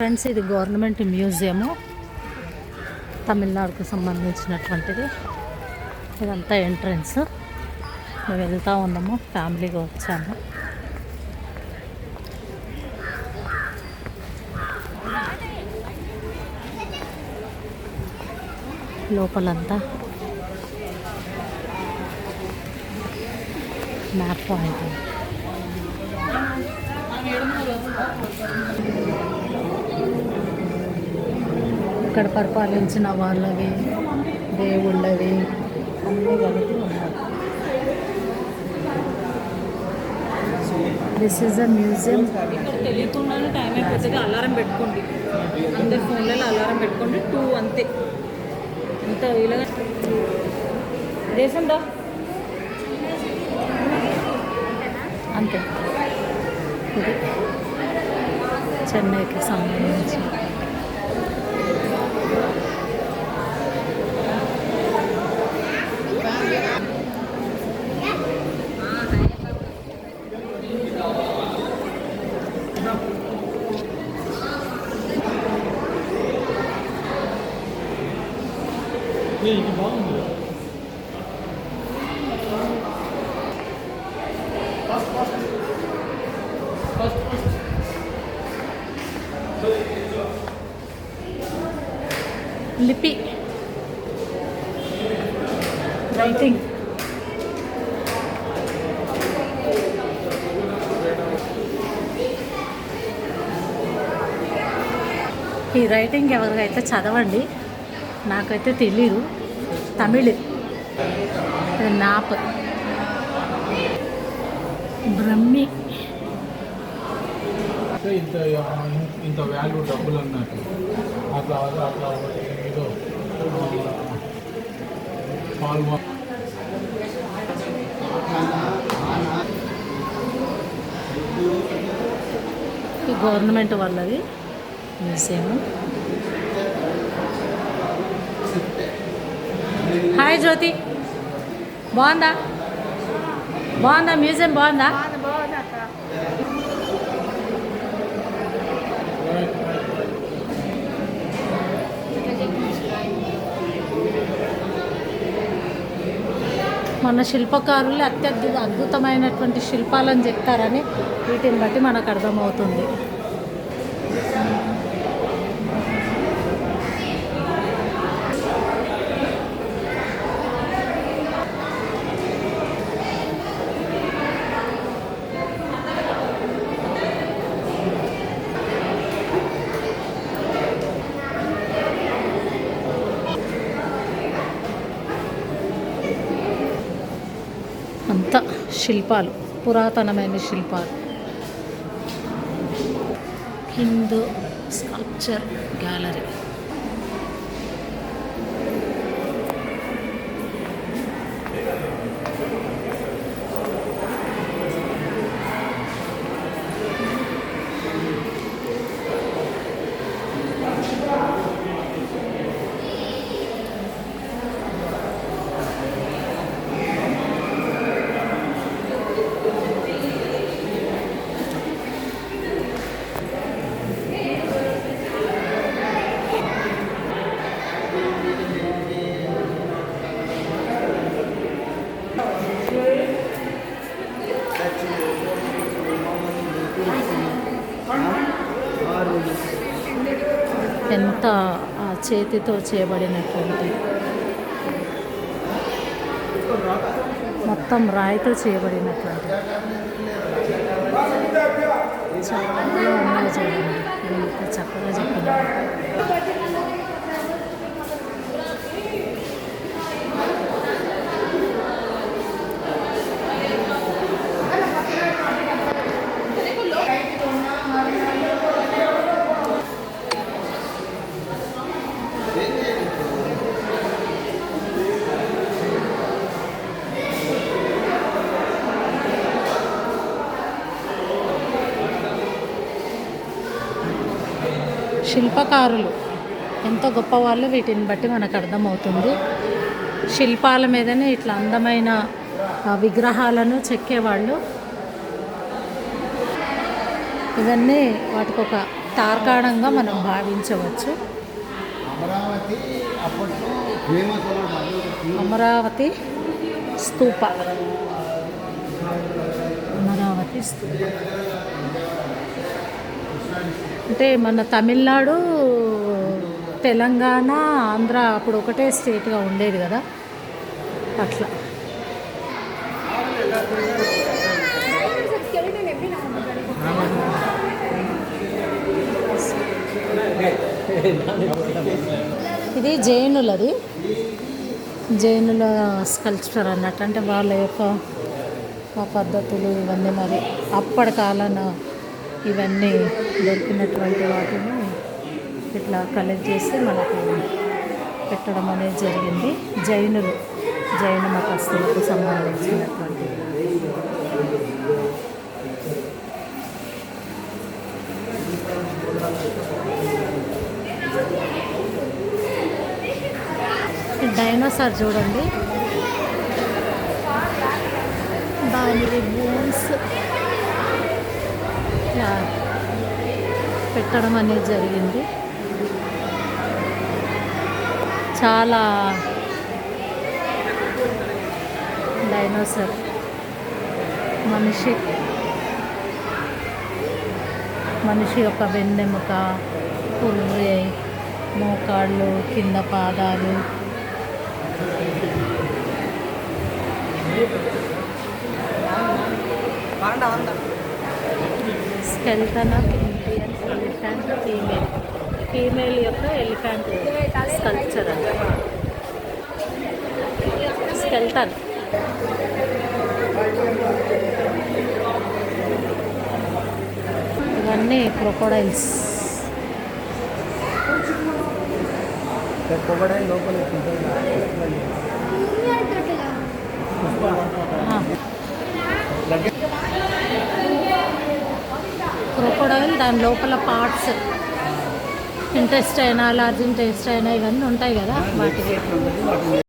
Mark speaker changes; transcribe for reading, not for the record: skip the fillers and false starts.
Speaker 1: Friends, ఇది government museum, తమిళనాడుకు సంబంధించినటువంటిది. ఇదంతా ఎంట్రన్స్. మేము వెళ్తూ ఉన్నాము, ఫ్యామిలీగా వచ్చాము. లోపలంతా మ్యాప్ పాయింట్. ఇక్కడ పరిపాలించిన వాళ్ళవి, దేవుళ్ళవి అన్నీ కలిపి ఉన్నారు. This is a museum.
Speaker 2: ఇక్కడ తెలియకుండానే టైం అయిపోతుంది. అలారం పెట్టుకోండి, అందరి ఫోన్లలో అలారం పెట్టుకోండి. 2 అంతే. ఎంత ఇలాగా దేశంలో
Speaker 1: అంతే. ఇది చెన్నైకి సంబంధించి లిపి, రైటింగ్. ఈ రైటింగ్ ఎవరికైతే చదవండి, నాకైతే తెలీదు. తమిళ్. నాప్, బ్రహ్మి.
Speaker 3: ఇంత వాల్యూ డబ్బులు అన్నట్టు అట్లా అట్లా ఏదో
Speaker 1: ఈ గవర్నమెంట్ వాళ్ళది మ్యూజియం. హాయ్ జ్యోతి, బాగుందా? బాగుందా మ్యూజియం? బాగుందా? మన శిల్పకారులు అద్భుతమైనటువంటి శిల్పాలను చెప్తారని వీటిని బట్టి మనకు అర్థమవుతుంది. అంతా శిల్పాలు, పురాతనమైన శిల్పాలు. Hindu sculpture gallery. ఎంత చేతితో చేయబడినటువంటి, మొత్తం రాయితో చేయబడినటువంటి చాలా ఉన్నాయి చూడండి. ఎంత చక్కగా చెప్పినారు. శిల్పకారులు ఎంతో గొప్పవాళ్ళు, వీటిని బట్టి మనకు అర్థమవుతుంది. శిల్పాల మీదనే ఇట్లా అందమైన విగ్రహాలను చెక్కేవాళ్ళు. ఇవన్నీ వాటికి ఒక తార్కాణంగా మనం భావించవచ్చు.
Speaker 4: అమరావతి అప్పట్లో ఫేమస్
Speaker 1: అమరావతి స్తూప. అమరావతి స్తూప అంటే మన తమిళనాడు, తెలంగాణ, ఆంధ్ర అప్పుడు ఒకటే స్టేట్గా ఉండేది కదా, అట్లా. ఇది జైనులది, జైనుల స్కల్ప్చర్ అన్నట్టు. అంటే వాళ్ళ యొక్క ఆ పద్ధతులు ఇవన్నీ మరి అప్పటి కాలాన ఇవన్నీ దొరికినటువంటి వాటిని ఇట్లా కలెక్ట్ చేసి మనకు పెట్టడం అనేది జరిగింది. జైనులు, జైన మతస్థులకు సంబంధించినటువంటి. డైనోసార్ చూడండి, దాని బోన్స్ పెట్టడం అనేది జరిగింది. చాలా డైనోసార్ మనిషి యొక్క వెన్నెముక, పుర్రె, మోకాళ్ళు, కింద పాదాలు, skeleton of Indian elephant female యొక్క ఎలిఫెంట్ స్కల్ప్చర్ అండి. స్కెల్టన్. ఇవన్నీ క్రొకోడైల్స్. క్రొకోడైల్ దాని లోపల పార్ట్స్, ఇంటెస్టైన్, లార్జ్ ఇంటెస్టైన్ ఇవన్నీ ఉంటాయి కదా వాటికి.